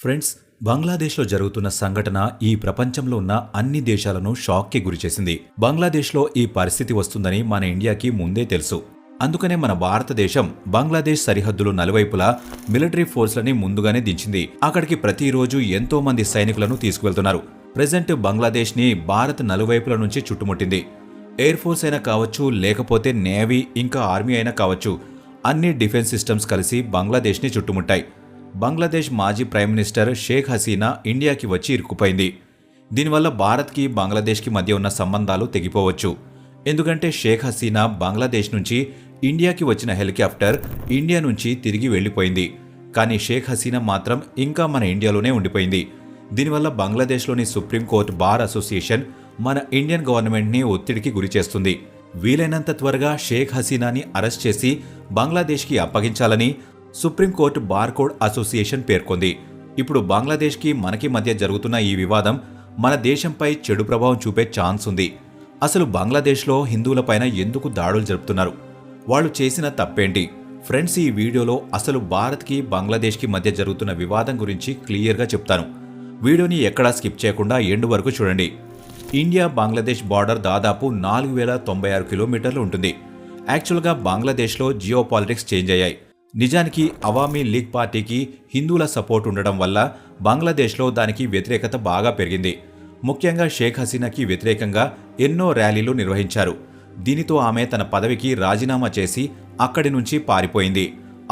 Friends, బంగ్లాదేశ్లో జరుగుతున్న సంఘటన ఈ ప్రపంచంలో ఉన్న అన్ని దేశాలను షాక్కి గురిచేసింది. బంగ్లాదేశ్లో ఈ పరిస్థితి వస్తుందని మన ఇండియాకి ముందే తెలుసు. అందుకనే మన భారతదేశం బంగ్లాదేశ్ సరిహద్దులు నలువైపులా మిలిటరీ ఫోర్స్లని ముందుగానే దించింది. అక్కడికి ప్రతిరోజు ఎంతో మంది సైనికులను తీసుకువెళ్తున్నారు. ప్రెజెంట్ బంగ్లాదేశ్ని భారత్ నలువైపుల నుంచి చుట్టుముట్టింది. ఎయిర్ ఫోర్స్ అయినా కావచ్చు, లేకపోతే నేవీ ఇంకా ఆర్మీ అయినా కావచ్చు, అన్ని డిఫెన్స్ సిస్టమ్స్ కలిసి బంగ్లాదేశ్ని చుట్టుముట్టాయి. బంగ్లాదేశ్ మాజీ ప్రైమ్ మినిస్టర్ షేక్ హసీనా ఇండియాకి వచ్చి ఇరుక్కుపోయింది. దీనివల్ల భారత్కి బంగ్లాదేశ్కి మధ్య ఉన్న సంబంధాలు తెగిపోవచ్చు. ఎందుకంటే షేక్ హసీనా బంగ్లాదేశ్ నుంచి ఇండియాకి వచ్చిన హెలికాప్టర్ ఇండియా నుంచి తిరిగి వెళ్లిపోయింది. కానీ షేక్ హసీనా మాత్రం ఇంకా మన ఇండియాలోనే ఉండిపోయింది. దీనివల్ల బంగ్లాదేశ్లోని సుప్రీంకోర్టు బార్ అసోసియేషన్ మన ఇండియన్ గవర్నమెంట్ని ఒత్తిడికి గురిచేస్తుంది. వీలైనంత త్వరగా షేక్ హసీనాని అరెస్ట్ చేసి బంగ్లాదేశ్కి అప్పగించాలని సుప్రీంకోర్టు బార్ కోడ్ అసోసియేషన్ పేర్కొంది. ఇప్పుడు బంగ్లాదేశ్కి మనకి మధ్య జరుగుతున్న ఈ వివాదం మన దేశంపై చెడు ప్రభావం చూపే ఛాన్స్ ఉంది. అసలు బంగ్లాదేశ్లో హిందువులపైన ఎందుకు దాడులు జరుపుతున్నారు? వాళ్ళు చేసిన తప్పేంటి? ఫ్రెండ్స్, ఈ వీడియోలో అసలు భారత్కి బంగ్లాదేశ్కి మధ్య జరుగుతున్న వివాదం గురించి క్లియర్గా చెప్తాను. వీడియోని ఎక్కడా స్కిప్ చేయకుండా ఎండ్ వరకు చూడండి. ఇండియా బంగ్లాదేశ్ బార్డర్ దాదాపు 4096 కిలోమీటర్లు ఉంటుంది. యాక్చువల్గా బంగ్లాదేశ్లో జియో పాలిటిక్స్ చేంజ్ అయ్యాయి. నిజానికి అవామీ లీగ్ పార్టీకి హిందువుల సపోర్ట్ ఉండడం వల్ల బంగ్లాదేశ్లో దానికి వ్యతిరేకత బాగా పెరిగింది. ముఖ్యంగా షేక్ హసీనాకి వ్యతిరేకంగా ఎన్నో ర్యాలీలు నిర్వహించారు. దీనితో ఆమె తన పదవికి రాజీనామా చేసి అక్కడి నుంచి పారిపోయింది.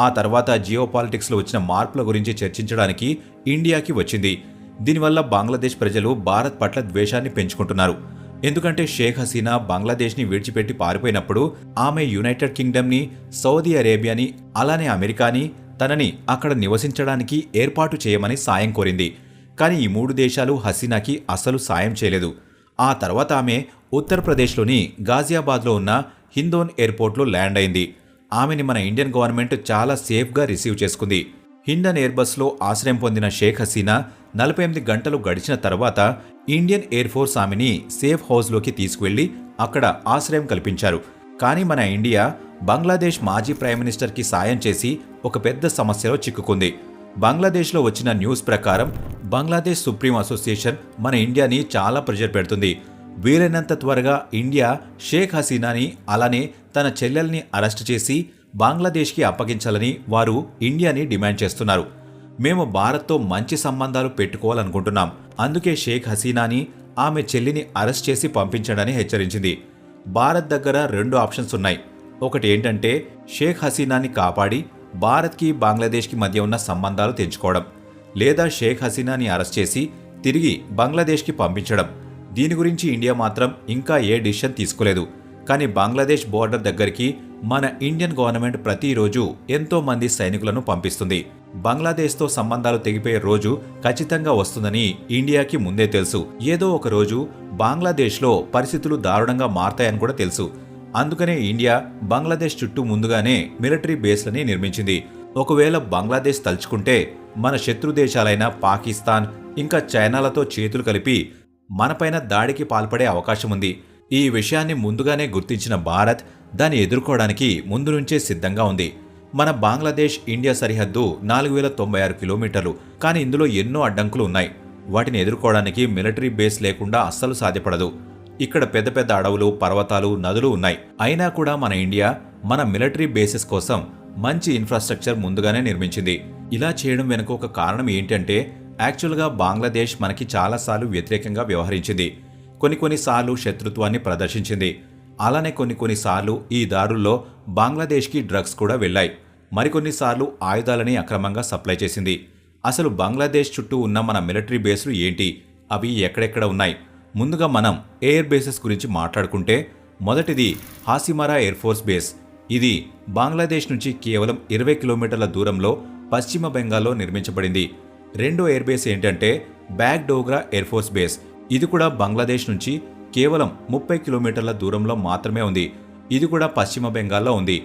ఆ తర్వాత జియో పాలిటిక్స్లో వచ్చిన మార్పుల గురించి చర్చించడానికి ఇండియాకి వచ్చింది. దీనివల్ల బంగ్లాదేశ్ ప్రజలు భారత్ పట్ల ద్వేషాన్ని పెంచుకుంటున్నారు. ఎందుకంటే షేక్ హసీనా బంగ్లాదేశ్ని విడిచిపెట్టి పారిపోయినప్పుడు ఆమె యునైటెడ్ కింగ్డమ్ని, సౌదీ అరేబియాని, అలానే అమెరికాని తనని అక్కడ నివసించడానికి ఏర్పాటు చేయమని సాయం కోరింది. కానీ ఈ మూడు దేశాలు హసీనాకి అసలు సాయం చేయలేదు. ఆ తర్వాత ఆమె ఉత్తరప్రదేశ్లోని గాజియాబాద్లో ఉన్న హిందోన్ ఎయిర్పోర్ట్లో ల్యాండ్ అయింది. ఆమెని మన ఇండియన్ గవర్నమెంట్ చాలా సేఫ్గా రిసీవ్ చేసుకుంది. హిండన్ ఎయిర్బస్లో ఆశ్రయం పొందిన షేక్ హసీనా 48 గంటలు గడిచిన తర్వాత ఇండియన్ ఎయిర్ ఫోర్స్ ఆమెని సేఫ్ హౌస్లోకి తీసుకువెళ్లి అక్కడ ఆశ్రయం కల్పించారు. కానీ మన ఇండియా బంగ్లాదేశ్ మాజీ ప్రైమ్ మినిస్టర్కి సాయం చేసి ఒక పెద్ద సమస్యలో చిక్కుకుంది. బంగ్లాదేశ్లో వచ్చిన న్యూస్ ప్రకారం బంగ్లాదేశ్ సుప్రీం అసోసియేషన్ మన ఇండియాని చాలా ప్రెషర్ పెడుతుంది. వీలైనంత త్వరగా ఇండియా షేక్ హసీనాని అలానే తన చెల్లెల్ని అరెస్ట్ చేసి బంగ్లాదేశ్కి అప్పగించాలని వారు ఇండియాని డిమాండ్ చేస్తున్నారు. మేము భారత్తో మంచి సంబంధాలు పెట్టుకోవాలనుకుంటున్నాం. అందుకే షేక్ హసీనాని, ఆమె చెల్లిని అరెస్ట్ చేసి పంపించడని హెచ్చరించింది. భారత్ దగ్గర 2 ఆప్షన్స్ ఉన్నాయి. ఒకటి ఏంటంటే షేక్ హసీనాని కాపాడి భారత్కి బంగ్లాదేశ్కి మధ్య ఉన్న సంబంధాలు తెంచుకోవడం, లేదా షేక్ హసీనాని అరెస్ట్ చేసి తిరిగి బంగ్లాదేశ్కి పంపించడం. దీని గురించి ఇండియా మాత్రం ఇంకా ఏ డిసిషన్ తీసుకోలేదు. కానీ బంగ్లాదేశ్ బోర్డర్ దగ్గరికి మన ఇండియన్ గవర్నమెంట్ ప్రతిరోజు ఎంతో మంది సైనికులను పంపిస్తుంది. బంగ్లాదేశ్తో సంబంధాలు తెగిపోయే రోజు ఖచ్చితంగా వస్తుందని ఇండియాకి ముందే తెలుసు. ఏదో ఒక రోజు బంగ్లాదేశ్లో పరిస్థితులు దారుణంగా మారతాయని కూడా తెలుసు. అందుకనే ఇండియా బంగ్లాదేశ్ చుట్టూ ముందుగానే మిలిటరీ బేస్లని నిర్మించింది. ఒకవేళ బంగ్లాదేశ్ తలుచుకుంటే మన శత్రు దేశాలైన పాకిస్తాన్ ఇంకా చైనాలతో చేతులు కలిపి మనపైన దాడికి పాల్పడే అవకాశం ఉంది. ఈ విషయాన్ని ముందుగానే గుర్తించిన భారత్ దాన్ని ఎదుర్కోవడానికి ముందు నుంచే సిద్ధంగా ఉంది. మన బంగ్లాదేశ్ ఇండియా సరిహద్దు 4096 కిలోమీటర్లు. కానీ ఇందులో ఎన్నో అడ్డంకులు ఉన్నాయి. వాటిని ఎదుర్కోవడానికి మిలిటరీ బేస్ లేకుండా అస్సలు సాధ్యపడదు. ఇక్కడ పెద్ద పెద్ద అడవులు, పర్వతాలు, నదులు ఉన్నాయి. అయినా కూడా మన ఇండియా మన మిలిటరీ బేసెస్ కోసం మంచి ఇన్ఫ్రాస్ట్రక్చర్ ముందుగానే నిర్మించింది. ఇలా చేయడం వెనుక ఒక కారణం ఏంటంటే యాక్చువల్గా బంగ్లాదేశ్ మనకి చాలాసార్లు వ్యతిరేకంగా వ్యవహరించింది. కొన్నిసార్లు శత్రుత్వాన్ని ప్రదర్శించింది. అలానే కొన్నిసార్లు ఈ దారుల్లో బంగ్లాదేశ్కి డ్రగ్స్ కూడా వెళ్లాయి. మరికొన్నిసార్లు ఆయుధాలని అక్రమంగా సప్లై చేసింది. అసలు బంగ్లాదేశ్ చుట్టూ ఉన్న మన మిలిటరీ బేస్లు ఏంటి? అవి ఎక్కడెక్కడ ఉన్నాయి? ముందుగా మనం ఎయిర్ బేసెస్ గురించి మాట్లాడుకుంటే మొదటిది హాసిమారా ఎయిర్ ఫోర్స్ బేస్. ఇది బంగ్లాదేశ్ నుంచి కేవలం 20 కిలోమీటర్ల దూరంలో పశ్చిమ బెంగాల్లో నిర్మించబడింది. రెండో ఎయిర్ బేస్ ఏంటంటే బాగ్డోగ్రా ఎయిర్ ఫోర్స్ బేస్. ఇది కూడా బంగ్లాదేశ్ నుంచి కేవలం 30 కిలోమీటర్ల దూరంలో మాత్రమే ఉంది. ఇది కూడా పశ్చిమ బెంగాల్లో ఉంది.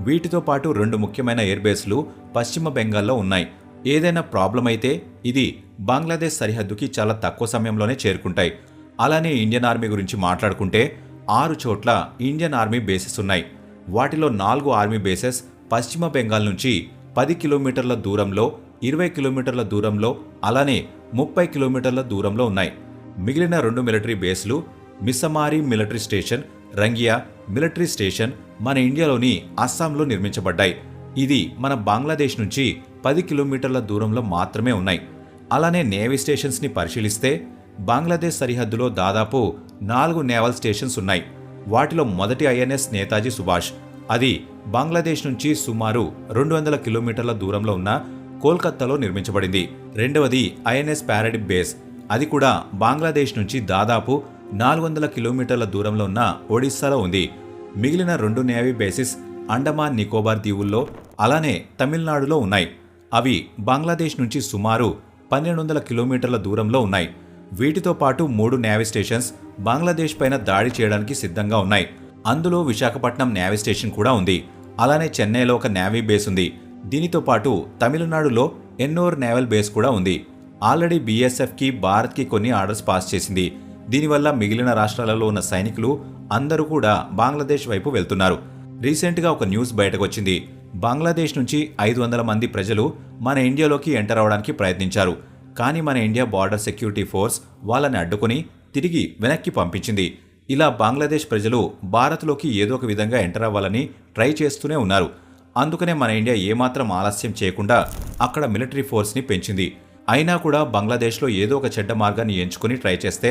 వీటితో పాటు 2 ముఖ్యమైన ఎయిర్ బేస్లు పశ్చిమ బెంగాల్లో ఉన్నాయి. ఏదైనా ప్రాబ్లం అయితే ఇది బంగ్లాదేశ్ సరిహద్దుకి చాలా తక్కువ సమయంలోనే చేరుకుంటాయి. అలానే ఇండియన్ ఆర్మీ గురించి మాట్లాడుకుంటే 6 చోట్ల ఇండియన్ ఆర్మీ బేసెస్ ఉన్నాయి. వాటిలో 4 ఆర్మీ బేసెస్ పశ్చిమ బెంగాల్ నుంచి 10 కిలోమీటర్ల దూరంలో 20 కిలోమీటర్ల దూరంలో అలానే 30 కిలోమీటర్ల దూరంలో ఉన్నాయి. మిగిలిన 2 మిలిటరీ బేస్లు Missamari military station, Rangia military station మన ఇండియాలోని అస్సాంలో నిర్మించబడ్డాయి. ఇది మన బంగ్లాదేశ్ నుంచి 10 కిలోమీటర్ల దూరంలో మాత్రమే ఉన్నాయి. అలానే నేవీ స్టేషన్స్ని పరిశీలిస్తే బంగ్లాదేశ్ సరిహద్దులో దాదాపు 4 నేవల్ స్టేషన్స్ ఉన్నాయి. వాటిలో మొదటి ఐఎన్ఎస్ నేతాజీ సుభాష్, అది బంగ్లాదేశ్ నుంచి సుమారు 200 కిలోమీటర్ల దూరంలో ఉన్న కోల్కతాలో నిర్మించబడింది. రెండవది ఐఎన్ఎస్ పారాడిప్ బేస్, అది కూడా బంగ్లాదేశ్ నుంచి దాదాపు 400 కిలోమీటర్ల దూరంలో ఉన్న ఒడిశాలో ఉంది. మిగిలిన 2 నేవీ బేసిస్ అండమాన్ నికోబార్ దీవుల్లో అలానే తమిళనాడులో ఉన్నాయి. అవి బంగ్లాదేశ్ నుంచి సుమారు 1200 కిలోమీటర్ల దూరంలో ఉన్నాయి. వీటితో పాటు 3 నేవీ స్టేషన్స్ బంగ్లాదేశ్ పైన దాడి చేయడానికి సిద్ధంగా ఉన్నాయి. అందులో విశాఖపట్నం నేవీ స్టేషన్ కూడా ఉంది. అలానే చెన్నైలో ఒక నేవీ బేస్ ఉంది. దీనితో పాటు తమిళనాడులో ఎన్నోర్ నేవల్ బేస్ కూడా ఉంది. ఆల్రెడీ బీఎస్ఎఫ్కి భారత్కి కొన్ని ఆర్డర్స్ పాస్ చేసింది. దీనివల్ల మిగిలిన రాష్ట్రాలలో ఉన్న సైనికులు అందరూ కూడా బంగ్లాదేశ్ వైపు వెళ్తున్నారు. రీసెంట్గా ఒక న్యూస్ బయటకు వచ్చింది. బంగ్లాదేశ్ నుంచి 500 మంది ప్రజలు మన ఇండియాలోకి ఎంటర్ అవడానికి ప్రయత్నించారు. కానీ మన ఇండియా బార్డర్ సెక్యూరిటీ ఫోర్స్ వాళ్ళని అడ్డుకుని తిరిగి వెనక్కి పంపించింది. ఇలా బంగ్లాదేశ్ ప్రజలు భారత్లోకి ఏదో ఒక విధంగా ఎంటర్ అవ్వాలని ట్రై చేస్తూనే ఉన్నారు. అందుకనే మన ఇండియా ఏమాత్రం ఆలస్యం చేయకుండా అక్కడ మిలిటరీ ఫోర్స్ని పెంచింది. అయినా కూడా బంగ్లాదేశ్లో ఏదో ఒక చెడ్డ మార్గాన్ని ఎంచుకుని ట్రై చేస్తే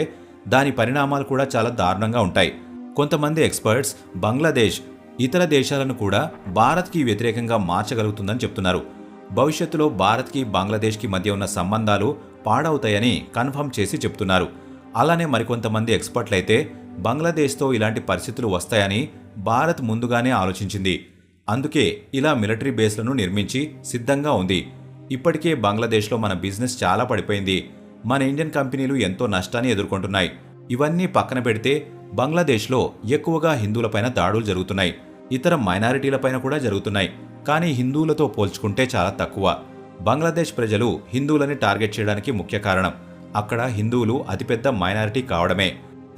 దాని పరిణామాలు కూడా చాలా దారుణంగా ఉంటాయి. కొంతమంది ఎక్స్పర్ట్స్ బంగ్లాదేశ్ ఇతర దేశాలను కూడా భారత్కి వ్యతిరేకంగా మార్చగలుగుతుందని చెప్తున్నారు. భవిష్యత్తులో భారత్కి బంగ్లాదేశ్కి మధ్య ఉన్న సంబంధాలు పాడవుతాయని కన్ఫర్మ్ చేసి చెప్తున్నారు. అలానే మరికొంతమంది ఎక్స్పర్ట్లయితే బంగ్లాదేశ్తో ఇలాంటి పరిస్థితులు వస్తాయని భారత్ ముందుగానే ఆలోచించింది. అందుకే ఇలా మిలిటరీ బేస్లను నిర్మించి సిద్ధంగా ఉంది. ఇప్పటికే బంగ్లాదేశ్లో మన బిజినెస్ చాలా పడిపోయింది. మన ఇండియన్ కంపెనీలు ఎంతో నష్టాన్ని ఎదుర్కొంటున్నాయి. ఇవన్నీ పక్కన పెడితే బంగ్లాదేశ్లో ఎక్కువగా హిందువులపైన దాడులు జరుగుతున్నాయి. ఇతర మైనారిటీలపైన కూడా జరుగుతున్నాయి. కానీ హిందువులతో పోల్చుకుంటే చాలా తక్కువ. బంగ్లాదేశ్ ప్రజలు హిందువులని టార్గెట్ చేయడానికి ముఖ్య కారణం అక్కడ హిందువులు అతిపెద్ద మైనారిటీ కావడమే.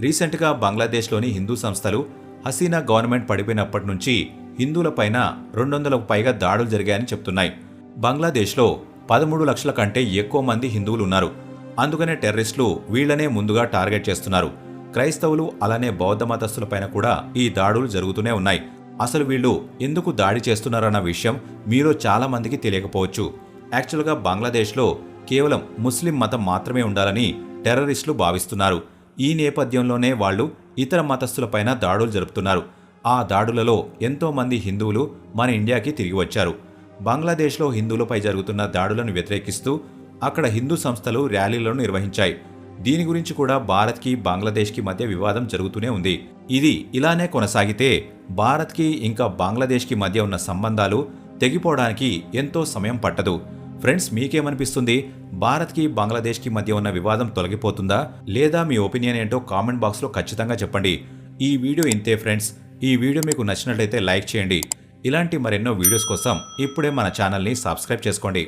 రీసెంట్గా బంగ్లాదేశ్లోని హిందూ సంస్థలు హసీనా గవర్నమెంట్ పడిపోయినప్పటి నుంచి హిందువులపైన 200కు పైగా దాడులు జరిగాయని చెప్తున్నాయి. బంగ్లాదేశ్లో 13 లక్షల కంటే ఎక్కువ మంది హిందువులు ఉన్నారు. అందుకనే టెర్రరిస్టులు వీళ్లనే ముందుగా టార్గెట్ చేస్తున్నారు. క్రైస్తవులు అలానే బౌద్ధ మతస్థులపైన కూడా ఈ దాడులు జరుగుతూనే ఉన్నాయి. అసలు వీళ్ళు ఎందుకు దాడి చేస్తున్నారన్న విషయం మీలో చాలా మందికి తెలియకపోవచ్చు. యాక్చువల్గా బంగ్లాదేశ్లో కేవలం ముస్లిం మతం మాత్రమే ఉండాలని టెర్రరిస్టులు భావిస్తున్నారు. ఈ నేపథ్యంలోనే వాళ్ళు ఇతర మతస్థులపైన దాడులు జరుపుతున్నారు. ఆ దాడులలో ఎంతో మంది హిందువులు మన ఇండియాకి తిరిగి వచ్చారు. బంగ్లాదేశ్లో హిందువులపై జరుగుతున్న దాడులను వ్యతిరేకిస్తూ అక్కడ హిందూ సంస్థలు ర్యాలీలను నిర్వహించాయి. దీని గురించి కూడా భారత్కి బంగ్లాదేశ్కి మధ్య వివాదం జరుగుతూనే ఉంది. ఇది ఇలానే కొనసాగితే భారత్కి ఇంకా బంగ్లాదేశ్కి మధ్య ఉన్న సంబంధాలు తెగిపోవడానికి ఎంతో సమయం పట్టదు. ఫ్రెండ్స్, మీకేమనిపిస్తుంది? భారత్కి బంగ్లాదేశ్కి మధ్య ఉన్న వివాదం తొలగిపోతుందా లేదా? మీ ఒపీనియన్ ఏంటో కామెంట్ బాక్స్లో ఖచ్చితంగా చెప్పండి. ఈ వీడియో ఇంతే ఫ్రెండ్స్. ఈ వీడియో మీకు నచ్చినట్లయితే లైక్ చేయండి. ఇలాంటి మరెన్నో వీడియోస్ కోసం ఇప్పుడే మన ఛానల్ని సబ్స్క్రైబ్ చేసుకోండి.